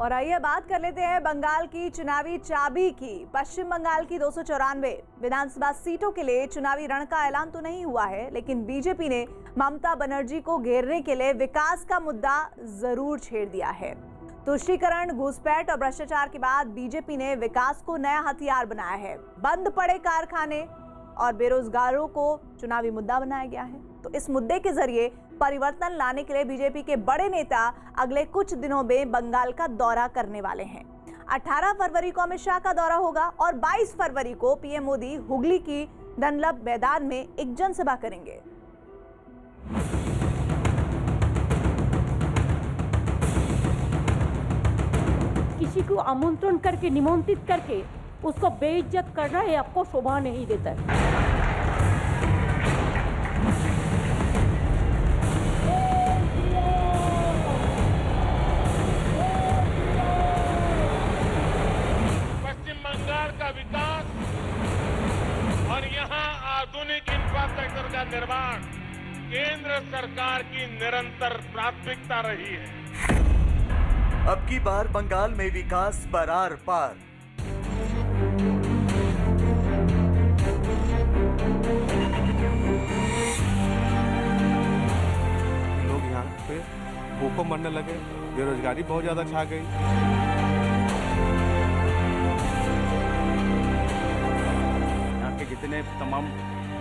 और आइए बात कर लेते हैं बंगाल की चुनावी चाबी की। पश्चिम बंगाल की 294 विधानसभा सीटों के लिए चुनावी रण का ऐलान तो नहीं हुआ है, लेकिन बीजेपी ने ममता बनर्जी को घेरने के लिए विकास का मुद्दा जरूर छेड़ दिया है। तुष्टीकरण, घुसपैठ और भ्रष्टाचार के बाद बीजेपी ने विकास को नया हथियार बनाया है। बंद पड़े कारखाने और बेरोजगारों को चुनावी मुद्दा बनाया गया है। तो इस मुद्दे के जरिए परिवर्तन लाने के लिए बीजेपी के बड़े नेता अगले कुछ दिनों में बंगाल का दौरा करने वाले हैं। 18 फरवरी को अमित शाह का दौरा होगा और 22 फरवरी को पीएम मोदी हुगली की डनलप मैदान में एक जनसभा करेंगे। किसी को आमंत्रण करके, निमंत्रित करके उसको बेइज्जत करना है, आपको शोभा नहीं देता है। विकास और यहाँ आधुनिक इंफ्रास्ट्रक्चर का निर्माण केंद्र सरकार की निरंतर प्राथमिकता रही है। अब की बार बंगाल में विकास बरार पार। लोग यहाँ पे भूखों मरने लगे, बेरोजगारी बहुत ज्यादा छा गई। जितने तमाम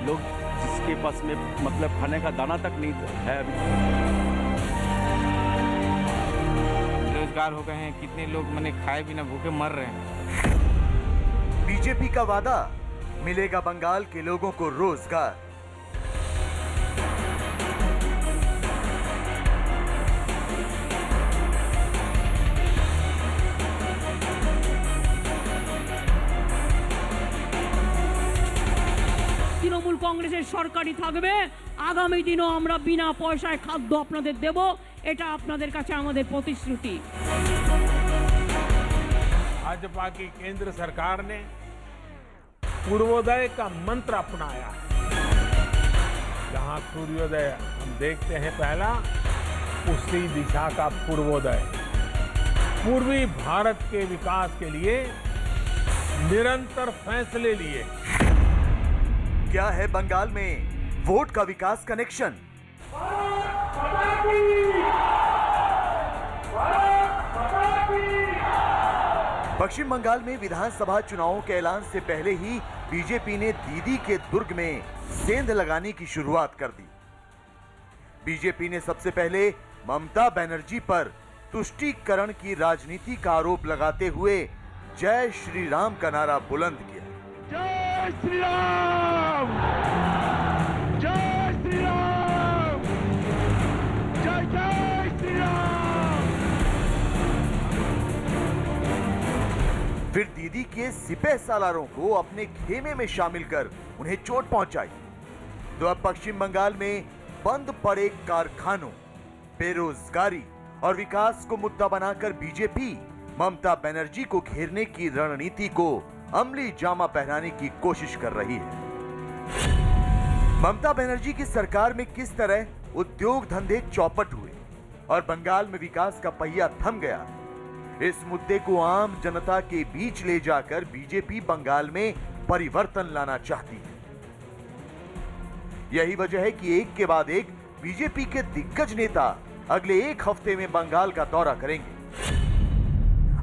लोग जिसके पास में मतलब खाने का दाना तक नहीं है, अभी बेरोजगार हो गए हैं। कितने लोग मैंने खाए बिना भूखे मर रहे हैं। बीजेपी का वादा, मिलेगा बंगाल के लोगों को रोजगार। তৃণমূল কংগ্রেসের সরকারি থাকবে, আগামী দিনও আমরা বিনা পয়সায় খাদ্য আপনাদের দেব, এটা আপনাদের কাছে আমাদের প্রতিশ্রুতি। भाजपा की केंद्र सरकार ने पूर्वोदय का मंत्र अपनाया है। जहां सूर्योदय हम देखते हैं पहला, उसी दिशा का पूर्वोदय। पूर्वी भारत के विकास के लिए निरंतर फैसले लिए। क्या है बंगाल में वोट का विकास कनेक्शन? पश्चिम बंगाल में विधानसभा चुनावों के ऐलान से पहले ही बीजेपी ने दीदी के दुर्ग में सेंध लगाने की शुरुआत कर दी। बीजेपी ने सबसे पहले ममता बनर्जी पर तुष्टीकरण की राजनीति का आरोप लगाते हुए जय श्री राम का नारा बुलंद किया। जय श्री राम, जय श्री राम, जय जय श्री राम। फिर दीदी के सिपह सालारों को अपने खेमे में शामिल कर उन्हें चोट पहुंचाई। तो अब पश्चिम बंगाल में बंद पड़े कारखानों, बेरोजगारी और विकास को मुद्दा बनाकर बीजेपी ममता बनर्जी को घेरने की रणनीति को अमली जामा पहनाने की कोशिश कर रही है। ममता बनर्जी की सरकार में किस तरह उद्योग धंधे चौपट हुए और बंगाल में विकास का पहिया थम गया, इस मुद्दे को आम जनता के बीच ले जाकर बीजेपी बंगाल में परिवर्तन लाना चाहती है। यही वजह है कि एक के बाद एक बीजेपी के दिग्गज नेता अगले एक हफ्ते में बंगाल का दौरा करेंगे।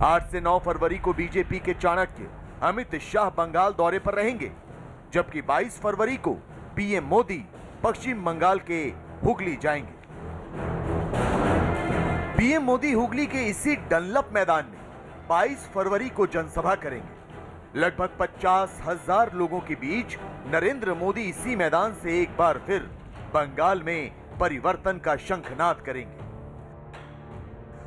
8 से 9 फरवरी को बीजेपी के चाणक्य अमित शाह बंगाल दौरे पर रहेंगे, जबकि 22 फरवरी को पीएम मोदी पश्चिम बंगाल के हुगली जाएंगे। पीएम मोदी हुगली के इसी डनलप मैदान में 22 फरवरी को जनसभा करेंगे। लगभग 50,000 लोगों के बीच नरेंद्र मोदी इसी मैदान से एक बार फिर बंगाल में परिवर्तन का शंखनाद करेंगे।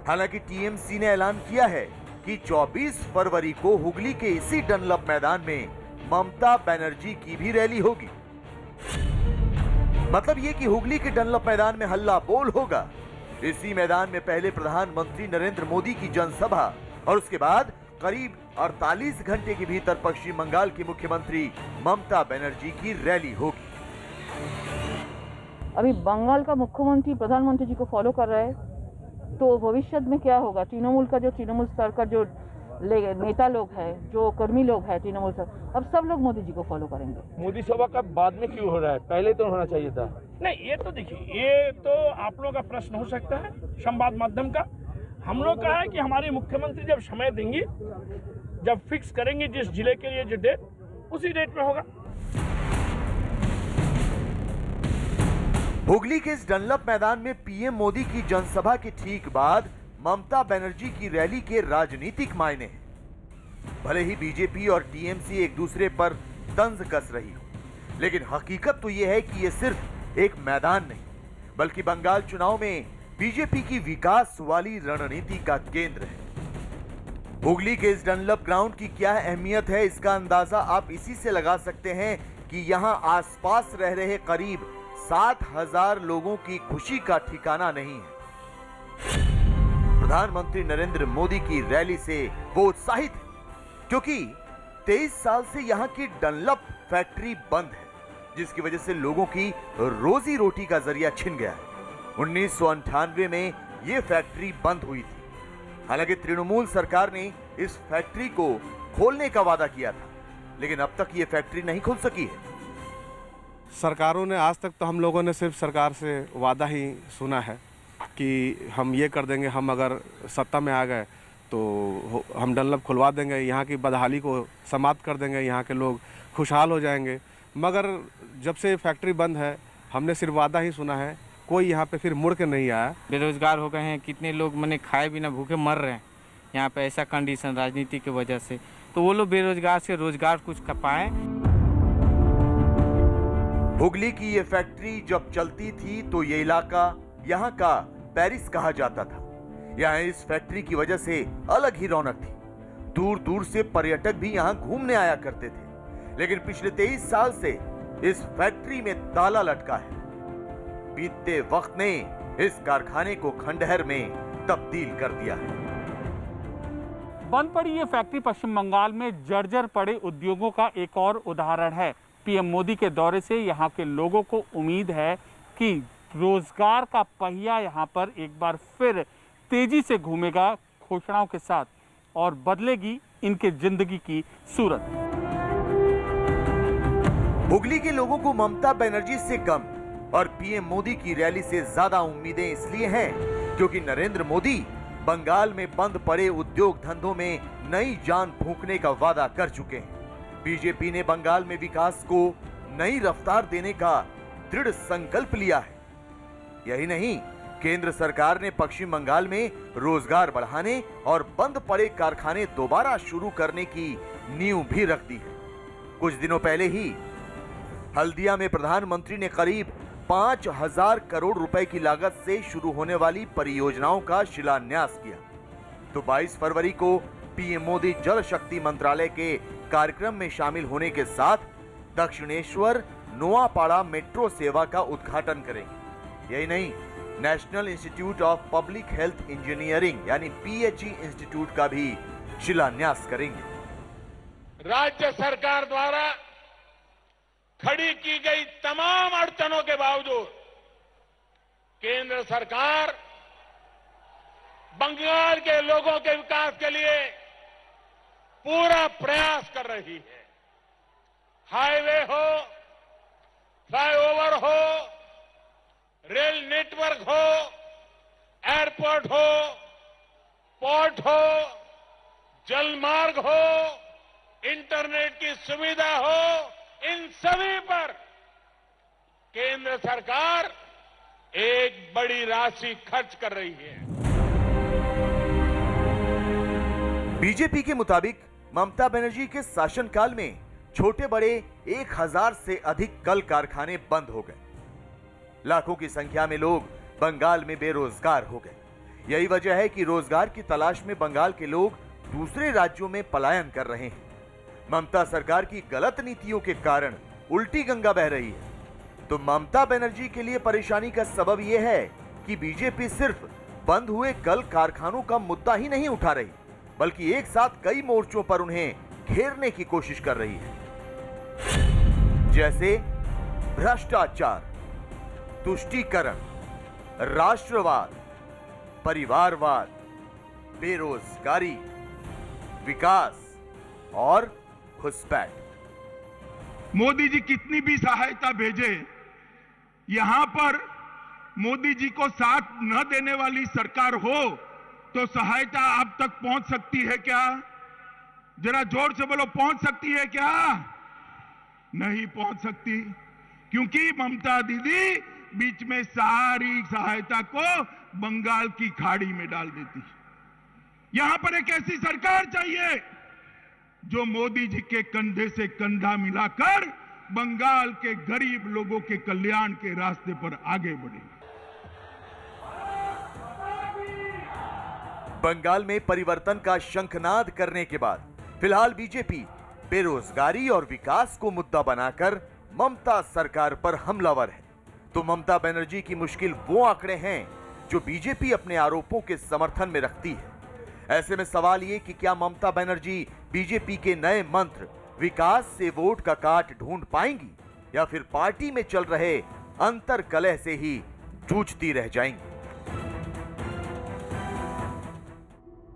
हालांकि टीएमसी ने ऐलान किया है कि 24 फरवरी को हुगली के इसी डनलप मैदान में ममता बनर्जी की भी रैली होगी। मतलब ये कि हुगली के डनलप मैदान में हल्ला बोल होगा। इसी मैदान में पहले प्रधानमंत्री नरेंद्र मोदी की जनसभा और उसके बाद करीब 48 घंटे के भीतर पश्चिम बंगाल की मुख्यमंत्री ममता बनर्जी की रैली होगी। अभी बंगाल का मुख्यमंत्री प्रधानमंत्री जी को फॉलो कर रहा है। तो भविष्य में क्या होगा? तृणमूल स्तर का जो नेता लोग हैं, जो कर्मी लोग हैं तृणमूल स्तर, अब सब लोग मोदी जी को फॉलो करेंगे। मोदी सभा का बाद में क्यों हो रहा है? पहले तो होना चाहिए था। नहीं, ये तो देखिए, ये तो आप लोगों का प्रश्न हो सकता है संवाद माध्यम का। हम लोग का है कि हमारे मुख्यमंत्री जब समय देंगे, जब फिक्स करेंगे जिस जिले के लिए जो डेट, उसी डेट में होगा। हुगली के इस डनलप मैदान में पीएम मोदी की जनसभा के ठीक बाद ममता बनर्जी की रैली के राजनीतिक मायने हैं। भले ही बीजेपी और टीएमसी एक दूसरे पर तंज कस रही हो, लेकिन हकीकत तो यह है कि यह सिर्फ एक मैदान नहीं, बल्कि बंगाल चुनाव में बीजेपी की विकास वाली रणनीति का केंद्र है। हुगली के इस डनलप ग्राउंड की क्या अहमियत है, इसका अंदाजा आप इसी से लगा सकते हैं कि यहां आसपास रह रहे करीब 7,000 लोगों की खुशी का ठिकाना नहीं है। प्रधानमंत्री नरेंद्र मोदी की रैली से वो उत्साहित है, क्योंकि 23 साल से यहां की डनलप फैक्ट्री बंद है, जिसकी वजह से लोगों की रोजी रोटी का जरिया छिन गया है। 1998 में यह फैक्ट्री बंद हुई थी। हालांकि तृणमूल सरकार ने इस फैक्ट्री को खोलने का वादा किया था, लेकिन अब तक यह फैक्ट्री नहीं खुल सकी है। सरकारों ने आज तक तो हम लोगों ने सिर्फ सरकार से वादा ही सुना है कि हम ये कर देंगे, हम अगर सत्ता में आ गए तो हम डनलप खुलवा देंगे, यहाँ की बदहाली को समाप्त कर देंगे, यहाँ के लोग खुशहाल हो जाएंगे। मगर जब से फैक्ट्री बंद है, हमने सिर्फ वादा ही सुना है, कोई यहाँ पे फिर मुड़ के नहीं आया। बेरोजगार हो गए हैं, कितने लोग मैंने खाए बिना भूखे मर रहे हैं यहाँ पे, ऐसा कंडीशन राजनीति की वजह से। तो वो लोग बेरोजगार से रोजगार कुछ कर पाए। हुगली की ये फैक्ट्री जब चलती थी तो ये इलाका यहाँ का पेरिस कहा जाता था। यहाँ इस फैक्ट्री की वजह से अलग ही रौनक थी। दूर दूर से पर्यटक भी यहाँ घूमने आया करते थे। लेकिन पिछले 23 साल से इस फैक्ट्री में ताला लटका है। बीतते वक्त ने इस कारखाने को खंडहर में तब्दील कर दिया है। बंद पड़ी ये फैक्ट्री पश्चिम बंगाल में जर्जर पड़े उद्योगों का एक और उदाहरण है। पीएम मोदी के दौरे से यहाँ के लोगों को उम्मीद है कि रोजगार का पहिया यहाँ पर एक बार फिर तेजी से घूमेगा घोषणाओं के साथ, और बदलेगी इनके जिंदगी की सूरत। हुगली के लोगों को ममता बनर्जी से कम और पीएम मोदी की रैली से ज्यादा उम्मीदें इसलिए हैं क्योंकि नरेंद्र मोदी बंगाल में बंद पड़े उद्योग धंधों में नई जान फूंकने का वादा कर चुके हैं। बीजेपी ने बंगाल में विकास को नई रफ्तार देने का दृढ़ संकल्प लिया है। यही नहीं, केंद्र सरकार ने पश्चिम बंगाल में रोजगार बढ़ाने और बंद पड़े कारखाने दोबारा शुरू करने की नींव भी रख दी है। कुछ दिनों पहले ही हल्दिया में प्रधानमंत्री ने करीब 5,000 करोड़ रुपए की लागत से शुरू होने वाली परियोजनाओं का शिलान्यास किया। तो 22 फरवरी को पीएम मोदी जल शक्ति मंत्रालय के कार्यक्रम में शामिल होने के साथ दक्षिणेश्वर नोआपाड़ा मेट्रो सेवा का उद्घाटन करेंगे। यही नहीं, national institute of public health engineering यानी PHE इंस्टीट्यूट का भी शिलान्यास करेंगे। राज्य सरकार द्वारा खड़ी की गई तमाम अड़चनों के बावजूद केंद्र सरकार बंगाल के लोगों के विकास के लिए पूरा प्रयास कर रही है। हाईवे हो, फ्लाईओवर हो, रेल नेटवर्क हो, एयरपोर्ट हो, पोर्ट हो, जलमार्ग हो, इंटरनेट की सुविधा हो, इन सभी पर केंद्र सरकार एक बड़ी राशि खर्च कर रही है। बीजेपी के मुताबिक ममता बनर्जी के शासनकाल में छोटे बड़े 1,000 से अधिक कल कारखाने बंद हो गए। लाखों की संख्या में लोग बंगाल में बेरोजगार हो गए। यही वजह है कि रोजगार की तलाश में बंगाल के लोग दूसरे राज्यों में पलायन कर रहे हैं। ममता सरकार की गलत नीतियों के कारण उल्टी गंगा बह रही है। तो ममता बनर्जी के लिए परेशानी का सबब यह है कि बीजेपी सिर्फ बंद हुए कल कारखानों का मुद्दा ही नहीं उठा रही, बल्कि एक साथ कई मोर्चों पर उन्हें घेरने की कोशिश कर रही है। जैसे भ्रष्टाचार, तुष्टीकरण, राष्ट्रवाद, परिवारवाद, बेरोजगारी, विकास और घुसपैठ। मोदी जी कितनी भी सहायता भेजे, यहां पर मोदी जी को साथ न देने वाली सरकार हो तो सहायता आप तक पहुंच सकती है क्या? जरा जोर से बोलो, पहुंच सकती है क्या? नहीं पहुंच सकती, क्योंकि ममता दीदी बीच में सारी सहायता को बंगाल की खाड़ी में डाल देती। यहां पर एक ऐसी सरकार चाहिए जो मोदी जी के कंधे से कंधा मिलाकर बंगाल के गरीब लोगों के कल्याण के रास्ते पर आगे बढ़े। बंगाल में परिवर्तन का शंखनाद करने के बाद फिलहाल बीजेपी बेरोजगारी और विकास को मुद्दा बनाकर ममता सरकार पर हमलावर है। तो ममता बनर्जी की मुश्किल वो आंकड़े हैं जो बीजेपी अपने आरोपों के समर्थन में रखती है। ऐसे में सवाल ये कि क्या ममता बनर्जी बीजेपी के नए मंत्र विकास से वोट का काट ढूंढ पाएंगी या फिर पार्टी में चल रहे अंतर कलह से ही जूझती रह जाएंगी।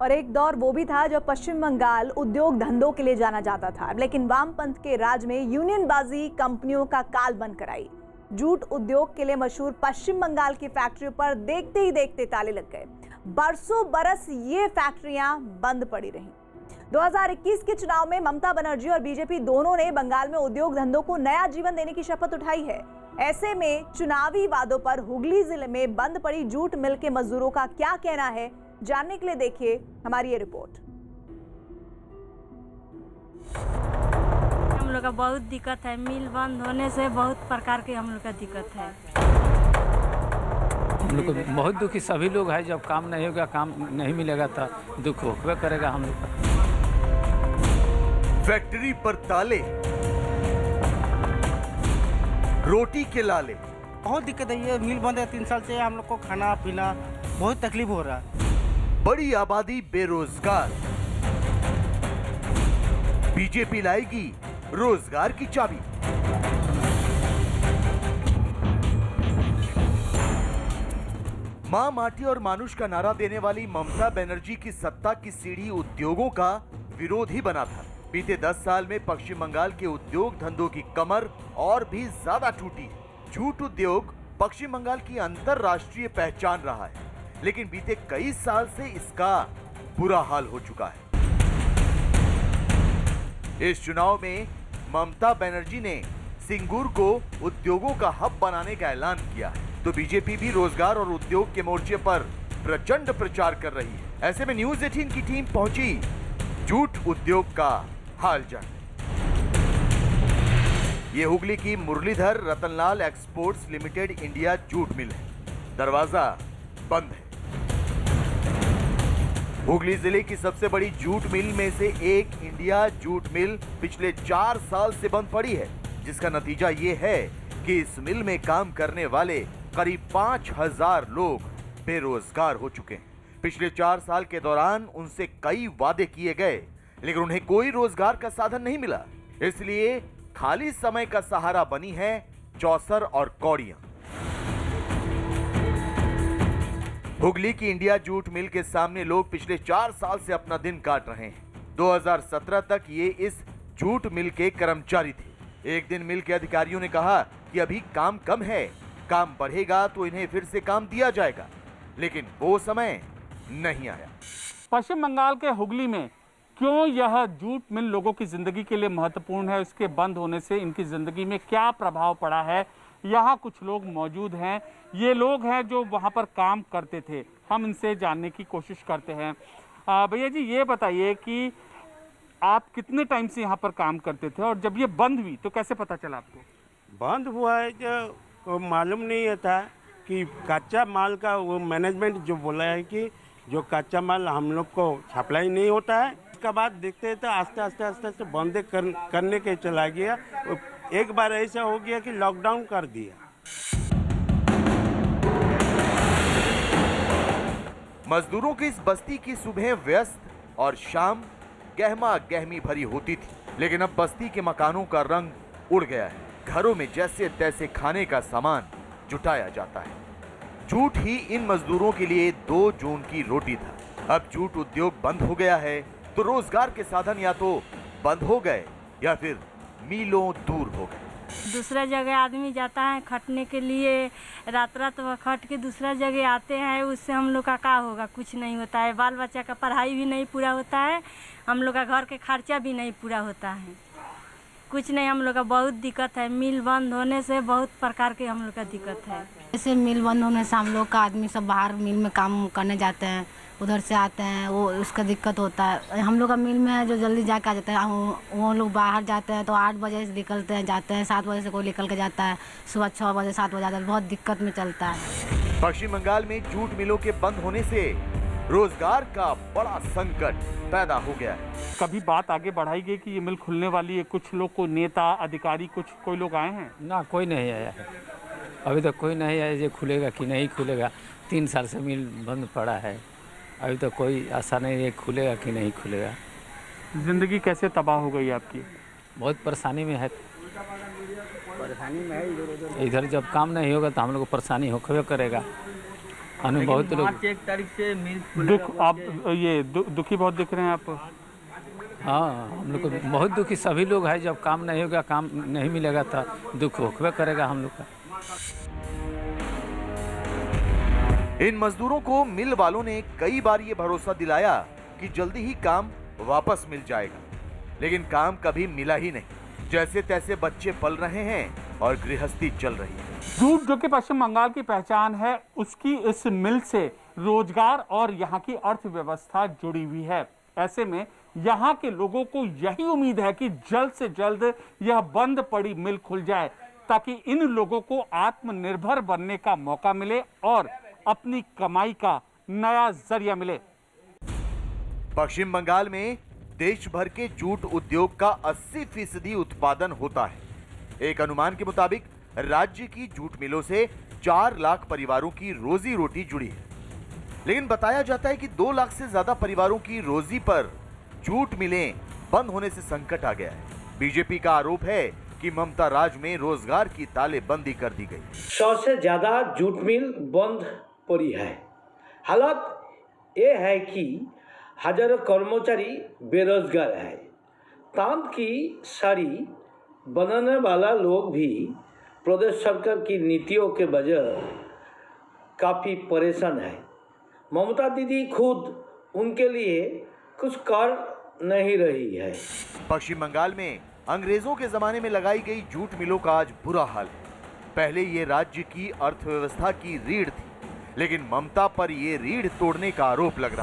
और एक दौर वो भी था जब पश्चिम बंगाल उद्योग धंधों के लिए जाना जाता था, लेकिन वामपंथ के राज में यूनियनबाजी कंपनियों का काल बनकर आई। जूट उद्योग के लिए मशहूर पश्चिम बंगाल की फैक्ट्रियों पर देखते ही देखते ताले लग गए। बरसों बरस ये फैक्ट्रियां बंद पड़ी रहीं। 2021 के चुनाव में ममता बनर्जी और बीजेपी दोनों ने बंगाल में उद्योग धंधों को नया जीवन देने की शपथ उठाई है। ऐसे में चुनावी वादों पर हुगली जिले में बंद पड़ी जूट मिल के मजदूरों का क्या कहना है, जानने के लिए देखिए हमारी ये रिपोर्ट। हम लोग का बहुत दिक्कत है, मिल बंद होने से बहुत प्रकार की हम लोग का दिक्कत है। हम लोग को बहुत दुखी सभी लोग हैं। जब काम नहीं होगा, काम नहीं मिलेगा तो दुख होगा करेगा हम लोग का। फैक्ट्री पर ताले, रोटी के लाले, बहुत दिक्कत है। ये मिल बंद है 3 साल से, हम लोग को खाना पीना बहुत तकलीफ हो रहा है। बड़ी आबादी बेरोजगार, बीजेपी लाएगी रोजगार की चाबी। मां माटी और मानुष का नारा देने वाली ममता बनर्जी की सत्ता की सीढ़ी उद्योगों का विरोध ही बना था। बीते 10 साल में पश्चिम बंगाल के उद्योग धंधों की कमर और भी ज्यादा टूटी। जूट उद्योग पश्चिम बंगाल की अंतरराष्ट्रीय पहचान रहा है, लेकिन बीते कई साल से इसका बुरा हाल हो चुका है। इस चुनाव में ममता बनर्जी ने सिंगूर को उद्योगों का हब बनाने का ऐलान किया है, तो बीजेपी भी रोजगार और उद्योग के मोर्चे पर प्रचंड प्रचार कर रही है। ऐसे में न्यूज़ 18 की टीम पहुंची जूट उद्योग का हाल जानने। ये हुगली की Murlidhar Ratanlal exports limited India jute mill है। दरवाजा बंद है। हुगली जिले की सबसे बड़ी जूट मिल में से एक इंडिया जूट मिल पिछले 4 साल से बंद पड़ी है, जिसका नतीजा ये है कि इस मिल में काम करने वाले करीब 5000 लोग बेरोजगार हो चुके हैं। पिछले 4 साल के दौरान उनसे कई वादे किए गए, लेकिन उन्हें कोई रोजगार का साधन नहीं मिला। इसलिए खाली समय का सहारा बनी है चौसर और कौड़ियां। हुगली की इंडिया जूट मिल के सामने लोग पिछले 4 साल से अपना दिन काट रहे हैं। 2017 तक ये इस जूट मिल के कर्मचारी थे। एक दिन मिल के अधिकारियों ने कहा कि अभी काम कम है, काम बढ़ेगा तो इन्हें फिर से काम दिया जाएगा, लेकिन वो समय नहीं आया। पश्चिम बंगाल के हुगली में क्यों यह जूट मिल लोगों की जिंदगी के लिए महत्वपूर्ण है, इसके बंद होने से इनकी जिंदगी में क्या प्रभाव पड़ा है, यहाँ कुछ लोग मौजूद हैं। ये लोग हैं जो वहाँ पर काम करते थे, हम इनसे जानने की कोशिश करते हैं। भैया जी ये बताइए कि आप कितने टाइम से यहाँ पर काम करते थे और जब ये बंद हुई तो कैसे पता चला आपको? बंद हुआ है जो मालूम नहीं था कि कच्चा माल का वो मैनेजमेंट जो बोला है कि जो कच्चा माल हम लोग को सप्लाई नहीं होता है, उसके बाद देखते हैं तो आस्ते आस्ते आस्ते आस्ते बंद करने के चला गया। एक बार ऐसा हो गया कि लॉकडाउन कर दिया। मजदूरों की इस बस्ती की सुबह व्यस्त और शाम गहमा गहमी भरी होती थी, लेकिन अब बस्ती के मकानों का रंग उड़ गया है। घरों में जैसे तैसे खाने का सामान जुटाया जाता है। जूट ही इन मजदूरों के लिए 2 जून की रोटी था। अब जूट उद्योग बंद हो गया है तो रोजगार के साधन या तो बंद हो गए या फिर मीलों दूर हो गए। दूसरा जगह आदमी जाता है खटने के लिए, रात रात वह खट के दूसरा जगह आते हैं, उससे हम लोग का क्या होगा? कुछ नहीं होता है। बाल बच्चा का पढ़ाई भी नहीं पूरा होता है, हम लोग का घर के खर्चा भी नहीं पूरा होता है, कुछ नहीं। हम लोग का बहुत दिक्कत है। मिल बंद होने से बहुत प्रकार के हम लोग का दिक्कत है। जैसे मिल बंद होने से हम लोग का आदमी सब बाहर मिल में काम करने जाते हैं, उधर से आते हैं, वो उसका दिक्कत होता है। हम लोग का मिल में जो जल्दी जाके आ जाते हैं, वो लोग बाहर जाते हैं तो 8 बजे से निकलते हैं, जाते हैं 7 बजे से कोई निकल के जाता है, सुबह 6 बजे 7 बजे आता है, बहुत दिक्कत में चलता है। पश्चिम बंगाल में जूट मिलों के बंद होने से रोजगार का बड़ा संकट पैदा हो गया है। कभी बात आगे बढ़ाई गई कि ये मिल खुलने वाली है? कुछ लोग को नेता अधिकारी कोई लोग आए हैं? ना, कोई नहीं आया है अभी तक, कोई नहीं आया। ये खुलेगा कि नहीं खुलेगा, 3 साल से मिल बंद पड़ा है, अभी तक कोई आशा नहीं है खुलेगा कि नहीं खुलेगा। जिंदगी कैसे तबाह हो गई आपकी? बहुत परेशानी में है। इधर जब काम नहीं होगा तो हम लोग को परेशानी होकर करेगा। हमें बहुत लोग 1 तारीख से मिल दुख, आप ये दुखी बहुत दिख रहे हैं आप। हाँ, हम लोग को बहुत दुखी सभी लोग हैं। जब काम नहीं होगा, काम नहीं मिलेगा तो दुख होकर करेगा हम लोग का। इन मजदूरों को मिल वालों ने कई बार ये भरोसा दिलाया कि जल्दी ही काम वापस मिल जाएगा, लेकिन काम कभी मिला ही नहीं। जैसे तैसे बच्चे पल रहे हैं और गृहस्थी चल रही है। जूट जो कि पश्चिम बंगाल की पहचान है, उसकी इस मिल से रोजगार और यहाँ की अर्थव्यवस्था जुड़ी हुई है। ऐसे में यहाँ के लोगों को यही उम्मीद है कि जल्द से जल्द यह बंद पड़ी मिल खुल जाए, ताकि इन लोगों को आत्मनिर्भर बनने का मौका मिले और अपनी कमाई का नया जरिया मिले। पश्चिम बंगाल में देश भर के जूट उद्योग का 80% उत्पादन होता है। एक अनुमान के मुताबिक राज्य की जूट मिलों से 4 लाख परिवारों की रोजी रोटी जुड़ी है, लेकिन बताया जाता है कि 2 लाख से ज्यादा परिवारों की रोजी पर जूट मिलें बंद होने से संकट आ गया है। बीजेपी का आरोप है कि ममता राज में रोजगार की तालेबंदी कर दी गई। 100 से ज्यादा जूट मिल बंद पड़ी है। हालत ये है कि हजारों कर्मचारी बेरोजगार है। तांत की साड़ी बनाने वाला लोग भी प्रदेश सरकार की नीतियों के वजह काफ़ी परेशान है। ममता दीदी खुद उनके लिए कुछ कर नहीं रही है। पश्चिम बंगाल में अंग्रेजों के जमाने में लगाई गई जूट मिलों का आज बुरा हाल है। पहले ये राज्य की अर्थव्यवस्था की रीढ़ थी, लेकिन ममता पर ये रीढ़ तोड़ने का आरोप लग रहा है।